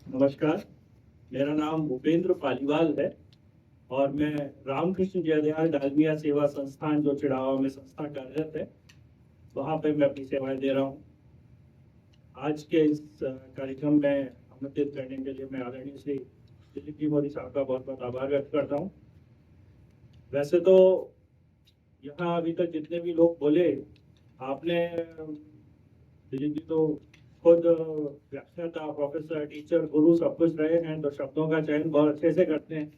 नमस्कार, मेरा नाम भूपेंद्र पालीवाल है और मैं रामकृष्ण जयदयाल डालमिया सेवा संस्थान जो चिड़ावा में संस्था कार्यरत है, वहाँ पे मैं अपनी सेवाएं दे रहा हूँ। आज के इस कार्यक्रम में आमंत्रित करने के लिए मैं आदरणीय श्री दिलीप जी मोदी साहब का बहुत बहुत आभार व्यक्त करता हूँ। वैसे तो यहाँ अभी तक जितने भी लोग बोले, आपने दिलीप जी तो खुद व्याख्याता, प्रोफेसर, टीचर, गुरु सब कुछ रहे हैं, तो शब्दों का चयन बहुत अच्छे से करते हैं।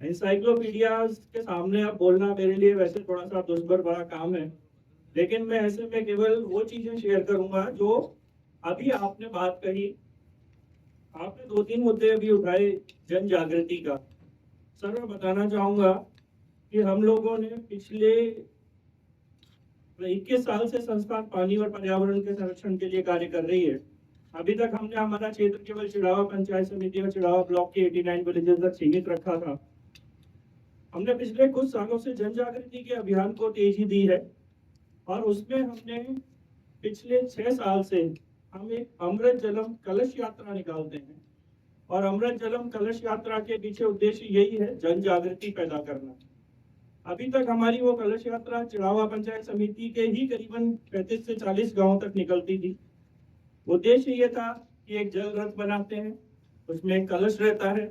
एनसाइक्लोपीडिया के सामने अब बोलना मेरे लिए वैसे थोड़ा सा दुष्कर बड़ा काम है, लेकिन मैं ऐसे में केवल वो चीजें शेयर करूंगा जो अभी आपने बात कही। आपने दो तीन मुद्दे अभी उठाए जन जागृति का। सर, मैं बताना चाहूंगा कि हम लोगों ने पिछले 21 साल से संस्थान पानी और पर्यावरण के संरक्षण के लिए कार्य कर रही है। अभी तक हमने हमारा क्षेत्र केवल चिड़ावा पंचायत समिति और चिड़ावा ब्लॉक के 89 विलेजेस तक सीमित रखा था। हमने पिछले कुछ सालों से जन जागृति के अभियान को तेजी दी है और उसमें हमने पिछले 6 साल से हम एक अमृत जलम कलश यात्रा निकालते हैं और अमृत जलम कलश यात्रा के पीछे उद्देश्य यही है, जन जागृति पैदा करना। अभी तक हमारी वो कलश यात्रा चिड़ावा पंचायत समिति के ही करीबन 35 से 40 गांवों तक निकलती थी। उद्देश्य ये था कि एक जल रथ बनाते हैं, उसमें एक कलश रहता है,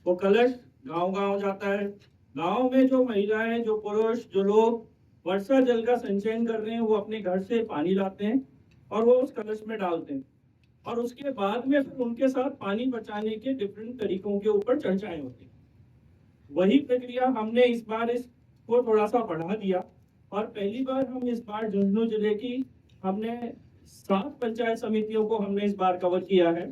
वो कलश गांव-गांव जाता है। गांव में जो महिलाएं, जो पुरुष, जो लोग वर्षा जल का संचयन कर रहे हैं, वो अपने घर से पानी लाते हैं और वो उस कलश में डालते हैं और उसके बाद में फिर उनके साथ पानी बचाने के डिफरेंट तरीकों के ऊपर चर्चाएं होती हैं। वही प्रक्रिया हमने इस बार इसको थोड़ा सा बढ़ा दिया और पहली बार हम इस बार झुंझुनू जिले की हमने 7 पंचायत समितियों को हमने इस बार कवर किया है।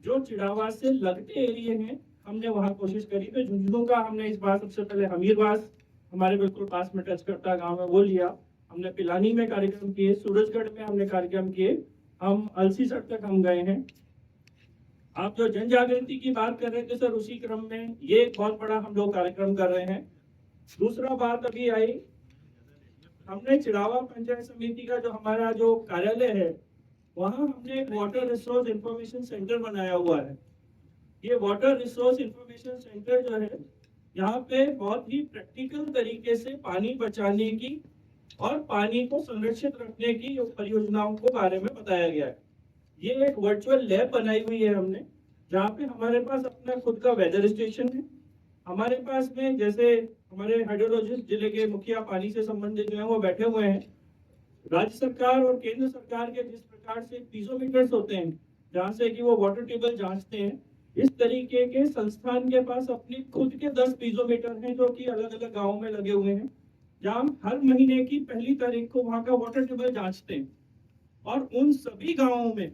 जो चिड़ावा से लगते एरिया हैं, हमने वहां कोशिश करी। तो झुंझुनू का हमने इस बार सबसे पहले हमीरवास, हमारे बिल्कुल पास में टच करता गाँव है, वो लिया। हमने पिलानी में कार्यक्रम किए, सूरजगढ़ में हमने कार्यक्रम किए, हम अलसीसर तक हम गए हैं। आप जो जन जागृति की बात कर रहे थे सर, उसी क्रम में ये एक बहुत बड़ा हम लोग कार्यक्रम कर रहे हैं। दूसरा बात अभी आई, हमने चिड़ावा पंचायत समिति का जो हमारा जो कार्यालय है, वहाँ हमने एक वाटर रिसोर्स इंफॉर्मेशन सेंटर बनाया हुआ है। ये वाटर रिसोर्स इंफॉर्मेशन सेंटर जो है, यहाँ पे बहुत ही प्रैक्टिकल तरीके से पानी बचाने की और पानी को संरक्षित रखने की परियोजनाओं को बारे में बताया गया है। ये एक वर्चुअल लैब बनाई हुई है हमने, जहाँ पे हमारे पास अपना खुद का वेदर स्टेशन है। हमारे पास में जैसे हमारे हाइड्रोलॉजिस्ट जिले के मुखिया पानी से संबंधित जो है वो बैठे हुए हैं। राज्य सरकार और केंद्र सरकार के जिस प्रकार से पीजोमीटर्स होते हैं, जहाँ से कि वो वाटर टेबल जांचते हैं, इस तरीके के संस्थान के पास अपने खुद के 10 पीजोमीटर हैं जो कि अलग अलग गाँवों में लगे हुए हैं, जहाँ हम हर महीने की पहली तारीख को वहाँ का वाटर टेबल जांचते हैं और उन सभी गाँवों में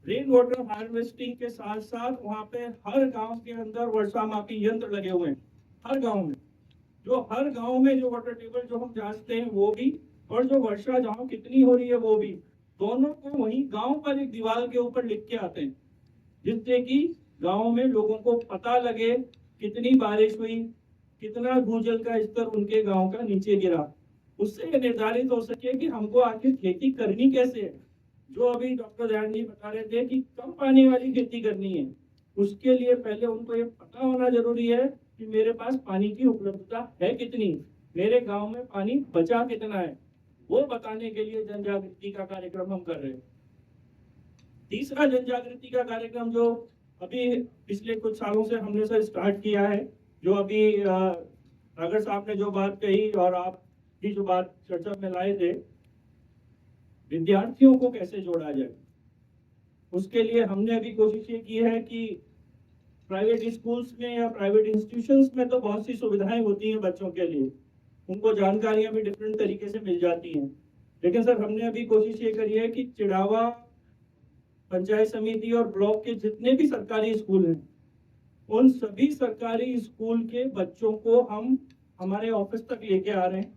रेन वाटर हार्वेस्टिंग के साथ साथ वहाँ पे हर गांव के अंदर वर्षा मापी यंत्र लगे हुए हैं। हर गांव में जो वाटर टेबल जो हम जांचते हैं वो भी, और जो वर्षा जहाँ कितनी हो रही है वो भी, दोनों को वहीं गांव पर एक दीवार के ऊपर लिख के आते हैं, जिससे कि गांव में लोगों को पता लगे कितनी बारिश हुई, कितना भूजल का स्तर उनके गांव का नीचे गिरा। उससे ये निर्धारित हो सके कि हमको आखिर खेती करनी कैसे है। जो अभी डॉक्टर दयान जी बता रहे थे कि कम पानी वाली खेती करनी है, उसके लिए पहले उनको ये पता होना जरूरी है कि मेरे पास पानी की उपलब्धता है कितनी, मेरे गांव में पानी बचा कितना है, वो बताने के लिए जन जागृति का कार्यक्रम हम कर रहे हैं। तीसरा जन जागृति का कार्यक्रम जो अभी पिछले कुछ सालों से हमने सर स्टार्ट किया है, जो अभी अगर साहब ने जो बात कही और आप की जो बात चर्चा में लाए थे, विद्यार्थियों को कैसे जोड़ा जाए, उसके लिए हमने अभी कोशिश ये की है कि प्राइवेट स्कूल्स में या प्राइवेट इंस्टीट्यूशंस में तो बहुत सी सुविधाएं होती हैं बच्चों के लिए, उनको जानकारियां भी डिफरेंट तरीके से मिल जाती हैं, लेकिन सर हमने अभी कोशिश ये करी है कि चिड़ावा पंचायत समिति और ब्लॉक के जितने भी सरकारी स्कूल हैं, उन सभी सरकारी स्कूल के बच्चों को हम हमारे ऑफिस तक लेके आ रहे हैं,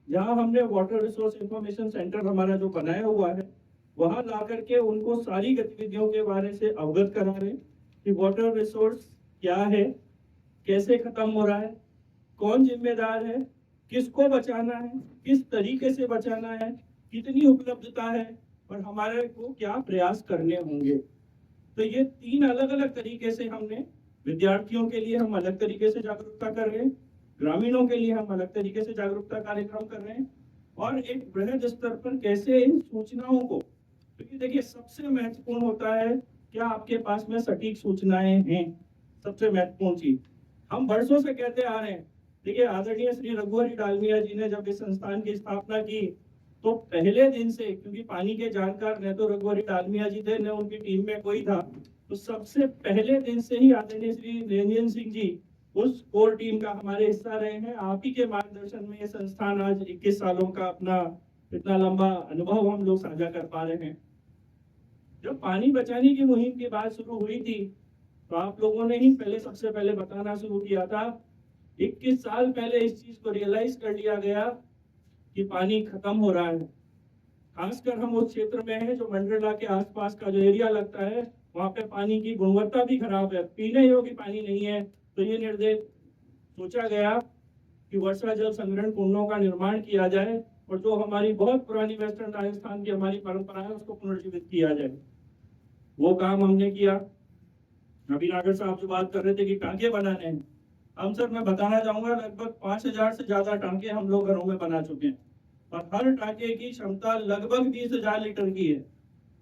जहां हमने वाटर रिसोर्स इंफॉर्मेशन सेंटर हमारा जो बनाया हुआ है, वहां ला करके उनको सारी गतिविधियों के बारे से अवगत करा रहे हैं कि वाटर रिसोर्स क्या है, कैसे खत्म हो रहा है, कौन जिम्मेदार है, किसको बचाना है, किस तरीके से बचाना है, कितनी उपलब्धता है और हमारे को क्या प्रयास करने होंगे। तो ये 3 अलग अलग तरीके से हमने, विद्यार्थियों के लिए हम अलग तरीके से जागरूकता कर रहे हैं, ग्रामीणों के लिए हम अलग तरीके से जागरूकता कार्यक्रम कर रहे हैं, और एक बृहद स्तर पर कैसे इन सूचनाओं को, क्योंकि देखिए सबसे महत्वपूर्ण होता है क्या आपके पास में सटीक सूचनाएं हैं। सबसे महत्वपूर्ण चीज हम वर्षों से कहते आ रहे हैं। देखिए आदरणीय श्री रघुवरी डालमिया जी ने जब इस संस्थान की स्थापना की तो पहले दिन से, क्योंकि पानी के जानकार न तो रघुवरी डालमिया जी थे न उनकी टीम में कोई था, तो सबसे पहले दिन से ही आदरणीय श्री निरंजन सिंह जी उस कोर टीम का हमारे हिस्सा रहे हैं। आप ही के मार्गदर्शन में ये संस्थान आज 21 सालों का अपना इतना लंबा अनुभव हम लोग साझा कर पा रहे हैं। जब पानी बचाने की मुहिम की बात शुरू हुई थी तो आप लोगों ने ही पहले सबसे पहले बताना शुरू किया था। 21 साल पहले इस चीज को रियलाइज कर लिया गया कि पानी खत्म हो रहा है। खासकर हम उस क्षेत्र में हैं जो मंडला के आसपास का जो एरिया लगता है, वहाँ पे पानी की गुणवत्ता भी खराब है, पीने योग्य पानी नहीं है। तो ये निर्देश सोचा गया कि वर्षा जल संग्रहण कुंडों का निर्माण किया जाए और जो हमारी बहुत पुरानी वेस्टर्न राजस्थान की हमारी परंपरा है उसको पुनर्जीवित किया जाए। वो काम हमने किया। अभी नागर साहब जो बात कर रहे थे कि टांके बनाने हैं, हम सर मैं बताना चाहूंगा लगभग 5000 से ज्यादा टांके हम लोग घरों में बना चुके हैं और हर टांके की क्षमता लगभग 20,000 लीटर की है।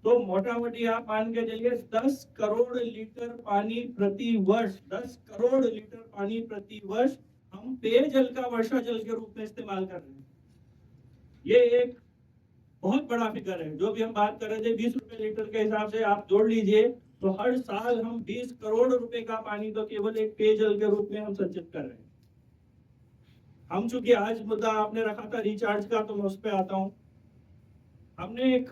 तो मोटा मोटी आप मान के चलिए 10 करोड़ लीटर पानी प्रति वर्ष, 10 करोड़ लीटर पानी प्रति वर्ष हम पेयजल का वर्षा जल के रूप में इस्तेमाल कर रहे हैं। ये एक बहुत बड़ा फिगर है। जो भी हम बात कर रहे थे 20 रुपए लीटर के हिसाब से आप जोड़ लीजिए तो हर साल हम 20 करोड़ रुपए का पानी तो केवल एक पेयजल के रूप में हम संचित कर रहे हैं। हम चूंकि आज मुद्दा आपने रखा था रिचार्ज का, तो मैं उस पर आता हूँ। हमने एक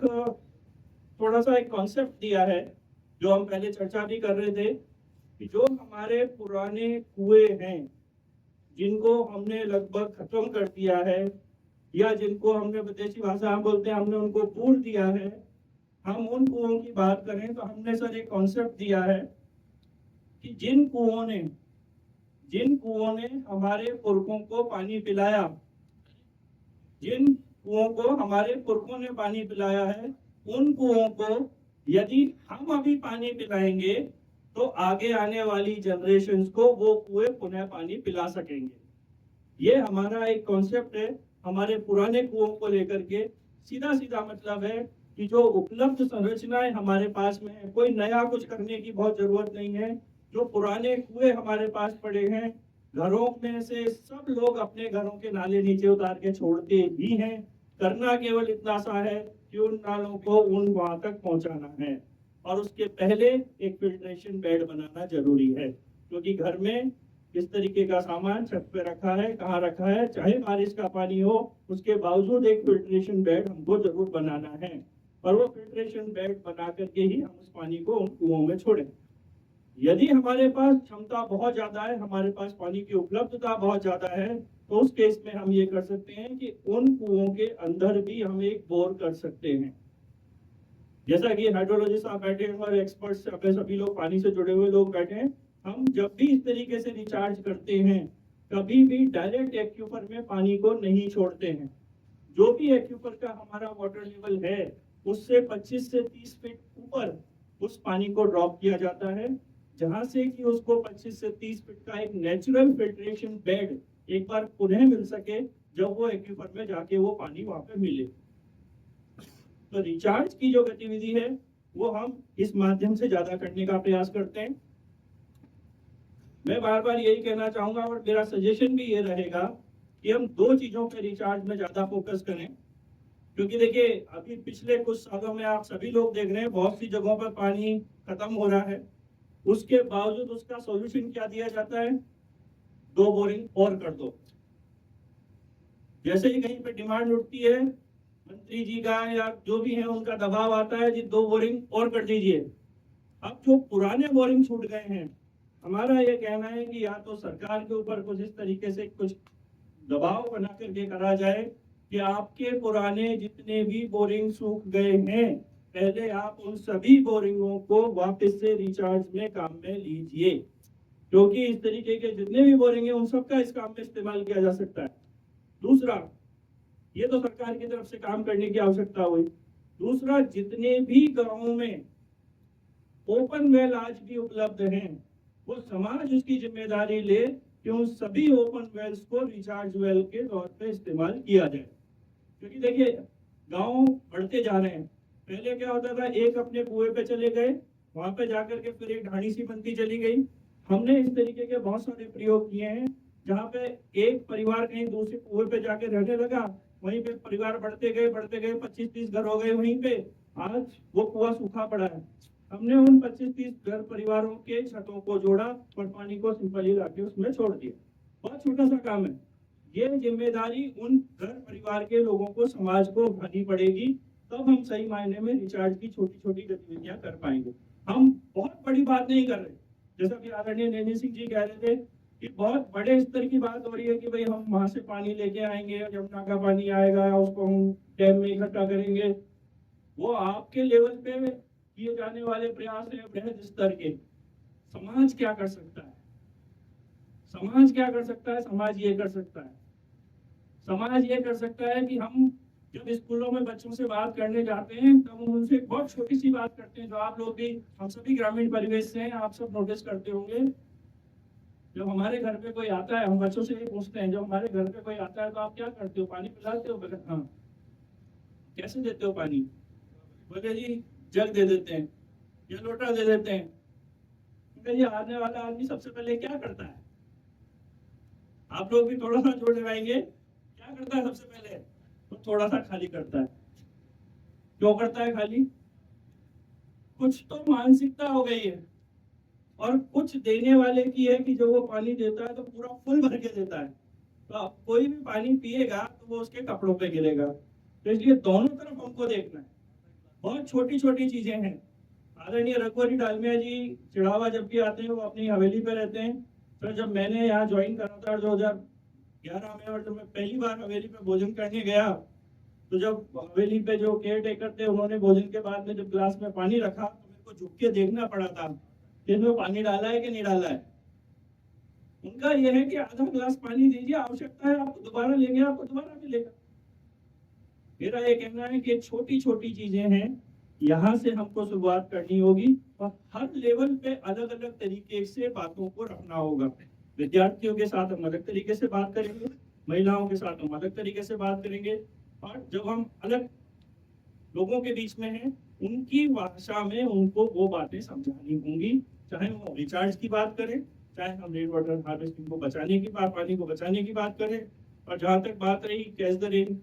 थोड़ा सा एक कॉन्सेप्ट दिया है जो हम पहले चर्चा भी कर रहे थे कि जो हमारे पुराने कुएं हैं जिनको हमने लगभग खत्म कर दिया है या जिनको हमने विदेशी भाषा में बोलते हैं हमने उनको पूर दिया है, हम उन कुओं की बात करें तो हमने सर एक कॉन्सेप्ट दिया है कि जिन कुओं ने हमारे पुरखों को पानी पिलाया, जिन कुओं को हमारे पुरखों ने पानी पिलाया है, उन कुओं को यदि हम अभी पानी पिलाएंगे तो आगे आने वाली जनरेशन्स को वो कुएं पुनः पानी पिला सकेंगे। ये हमारा एक कॉन्सेप्ट है। हमारे पुराने कुओं को लेकर के सीधा सीधा मतलब है कि जो उपलब्ध संरचनाएं हमारे पास में है, कोई नया कुछ करने की बहुत जरूरत नहीं है। जो पुराने कुएं हमारे पास पड़े हैं, घरों में से सब लोग अपने घरों के नाले नीचे उतार के छोड़ते ही हैं। करना केवल इतना सा है कि उन नालों को वहां तक पहुंचाना है और उसके पहले एक फिल्ट्रेशन बेड बनाना जरूरी है, क्योंकि घर में किस तरीके का सामान छत पे रखा है, कहाँ रखा है, चाहे बारिश का पानी हो, उसके बावजूद एक फिल्ट्रेशन बेड हमको जरूर बनाना है और वो फिल्ट्रेशन बेड बना करके ही हम उस पानी को उन कुओं में छोड़ें। यदि हमारे पास क्षमता बहुत ज्यादा है, हमारे पास पानी की उपलब्धता बहुत ज्यादा है, तो उस केस में हम ये कर सकते हैं कि उन कुओं के अंदर भी हम एक बोर कर सकते हैं। जैसा कि हाइड्रोलॉजिस्ट आप बैठे हैं और एक्सपर्ट्स अपने सभी लोग पानी से जुड़े हुए लोग बैठे हैं, हम जब भी इस तरीके से रिचार्ज करते हैं कभी भी डायरेक्ट एक्यूफर में पानी को नहीं छोड़ते हैं। जो भी एक्यूफर का हमारा वाटर लेवल है उससे 25 से 30 फीट ऊपर उस पानी को ड्रॉप किया जाता है, जहां से कि उसको 25 से 30 फीट का एक नेचुरल फिल्ट्रेशन बेड एक बार पुनः मिल सके, जब वो एक्यूफर में जाके वो पानी वहां पे मिले। तो रिचार्ज की जो गतिविधि है वो हम इस माध्यम से ज्यादा करने का प्रयास करते हैं। मैं बार बार यही कहना चाहूंगा और मेरा सजेशन भी ये रहेगा कि हम दो चीजों पे रिचार्ज में ज्यादा फोकस करें, क्योंकि देखिए अभी पिछले कुछ सालों में आप सभी लोग देख रहे हैं बहुत सी जगहों पर पानी खत्म हो रहा है, उसके बावजूद उसका सॉल्यूशन क्या दिया जाता है, 2 बोरिंग और कर दो। जैसे ही कहीं पे डिमांड उठती है मंत्री जी का या जो भी है उनका दबाव आता है जी 2 बोरिंग और कर दीजिए। अब जो पुराने बोरिंग छूट गए हैं, हमारा ये कहना है कि या तो सरकार के ऊपर कुछ इस तरीके से कुछ दबाव बना करके करा जाए कि आपके पुराने जितने भी बोरिंग सूख गए हैं पहले आप उन सभी बोरिंगों को वापस से रिचार्ज में काम में लीजिए, क्योंकि इस तरीके के जितने भी बोरिंग हैं उन सबका इस काम में इस्तेमाल किया जा सकता है। दूसरा, ये तो सरकार की तरफ से काम करने की आवश्यकता हुई। दूसरा, जितने भी गांवों में ओपन वेल आज भी उपलब्ध हैं, वो समाज उसकी जिम्मेदारी ले कि उन सभी ओपन वेल्स को रिचार्ज वेल के तौर पे इस्तेमाल किया जाए। क्योंकि देखिए गांव बढ़ते जा रहे हैं, पहले क्या होता था, एक अपने कुएं पे चले गए, वहां पे जाकर के फिर एक ढाणी सी बनती चली गई। हमने इस तरीके के बहुत सारे प्रयोग किए हैं जहाँ पे एक परिवार कहीं दूसरे कुएं पे जाके रहने लगा, वहीं पे परिवार बढ़ते गए 25-30 घर हो गए वहीं पे, आज वो कुआं सूखा पड़ा है। हमने उन 25-30 घर परिवारों के छतों को जोड़ा और पानी को सिंपली लाके उसमें छोड़ दिया। बहुत छोटा सा काम है। ये जिम्मेदारी उन घर परिवार के लोगों को, समाज को उठानी पड़ेगी, तब हम सही मायने में रिचार्ज की छोटी छोटी गतिविधियां कर पाएंगे। हम बहुत बड़ी बात नहीं कर रहे, जैसा कि आदरणीय नैनी सिंह जी कह रहे थे कि बहुत बड़े स्तर की बात हो रही है कि भाई हम वहां से पानी लेके आएंगे, यमुना का पानी आएगा उसको हम डैम में इकट्ठा करेंगे। वो आपके लेवल पे किए जाने वाले प्रयास है बृहद स्तर के। समाज क्या कर सकता है? समाज क्या कर सकता है? समाज ये कर सकता है, समाज ये कर सकता है कि हम जब स्कूलों में बच्चों से बात करने जाते हैं तब हम उनसे एक बहुत छोटी सी बात करते हैं, जो आप लोग भी, हम सभी ग्रामीण परिवेश से हैं, आप सब नोटिस करते होंगे। जब हमारे घर पे कोई आता है, हम बच्चों से ये पूछते हैं, जब हमारे घर पे कोई आता है तो आप क्या करते हो? पानी पिलाते हो? हाँ। कैसे देते हो पानी? बोले जी जग दे देते हैं या लोटा दे देते हैं। ये आने वाला आदमी सबसे पहले क्या करता है? आप लोग भी थोड़ा सा जोड़ लगाएंगे, क्या करता है सबसे पहले? तो थोड़ा सा खाली करता है। क्यों करता है खाली? कुछ तो मानसिकता हो गई है, और कुछ देने वाले की है कि जो वो पानी देता है तो पूरा फुल भर के देता है, तो कोई भी पानी पिएगा तो वो उसके कपड़ों पे गिरेगा। तो इसलिए दोनों तरफ हमको देखना है। बहुत छोटी छोटी चीजें हैं। आदरणीय रघुवरी डालमिया जी चिड़ावा जब भी आते हैं, वो अपनी हवेली पे रहते हैं। तो जब मैंने यहाँ ज्वाइन करा था 2011 में, और जब मैं पहली बार हवेली पे भोजन करने गया, तो जब हवेली पे जो केयर टेकर थे, उन्होंने भोजन के बाद में जब गिलास में पानी रखा तो मेरे को झुक के देखना पड़ा था कि इसमें पानी डाला है कि नहीं डाला है। उनका यह है कि आधा गिलास पानी दीजिए, आवश्यकता है आपको दोबारा लेंगे, आपको दोबारा मिलेगा। मेरा ये कहना है कि छोटी छोटी चीजें हैं, यहाँ से हमको शुरुआत करनी होगी, और हर लेवल पे अलग अलग तरीके से बातों को रखना होगा। विद्यार्थियों के साथ हम अलग तरीके से बात करेंगे, महिलाओं के साथ हम अलग तरीके से बात करेंगे, और जब हम अलग लोगों के बीच में हैं, उनकी भाषा में उनको वो बातें समझानी होंगी। चाहे वो रिचार्ज की बात करें, चाहे हम रेन वाटर हार्वेस्टिंग को बचाने की बात, पानी को बचाने की बात करें, और जहाँ तक बात रही कैच द रेन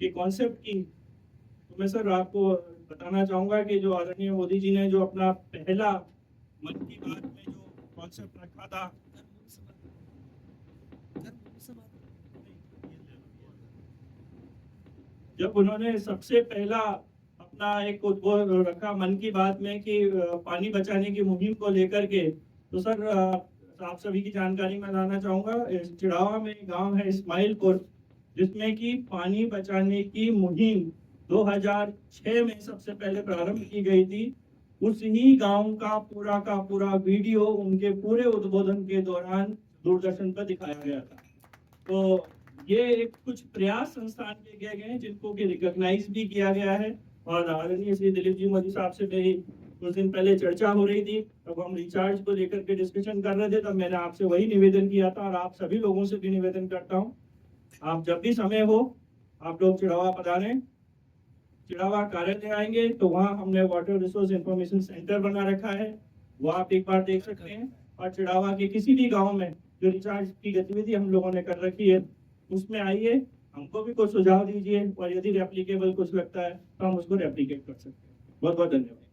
के कॉन्सेप्ट की, तो मैं सर आपको बताना चाहूंगा कि जो आदरणीय मोदी जी ने जो अपना पहला मन की बात में जो कॉन्सेप्ट रखा था, जब उन्होंने सबसे पहला अपना एक उद्बोध रखा मन की बात में कि पानी बचाने की मुहिम को लेकर के, तो सर आप सभी की जानकारी में लाना चाहूंगा, चिड़ावा में गांव है इस्माइलपुर, जिसमें कि पानी बचाने की मुहिम 2006 में सबसे पहले प्रारंभ की गई थी। उस ही गांव का पूरा वीडियो उनके पूरे उद्बोधन के दौरान दूरदर्शन पर दिखाया गया था। तो ये एक कुछ प्रयास संस्थान के किए गए हैं जिनको कि रिकॉग्नाइज भी किया गया है। और आदरणीय श्री दिलीप जी मोदी साहब से मेरी कुछ दिन पहले चर्चा हो रही थी, तब हम रिचार्ज को लेकर के डिस्कशन कर रहे थे, तब मैंने आपसे वही निवेदन किया था, और आप सभी लोगों से भी निवेदन करता हूँ, आप जब भी समय हो आप लोग चिड़ावा पधारें। चिड़ावा कार्यालय आएंगे तो वहाँ हमने वाटर रिसोर्स इंफॉर्मेशन सेंटर बना रखा है, वो आप एक बार देख सकते हैं। और चिड़ावा के किसी भी गांव में जो रिचार्ज की गतिविधि हम लोगों ने कर रखी है, उसमें आइए, हमको भी कुछ सुझाव दीजिए, और यदि रेप्लीकेबल कुछ लगता है तो हम उसको रेप्लीकेट कर सकते हैं। बहुत बहुत धन्यवाद।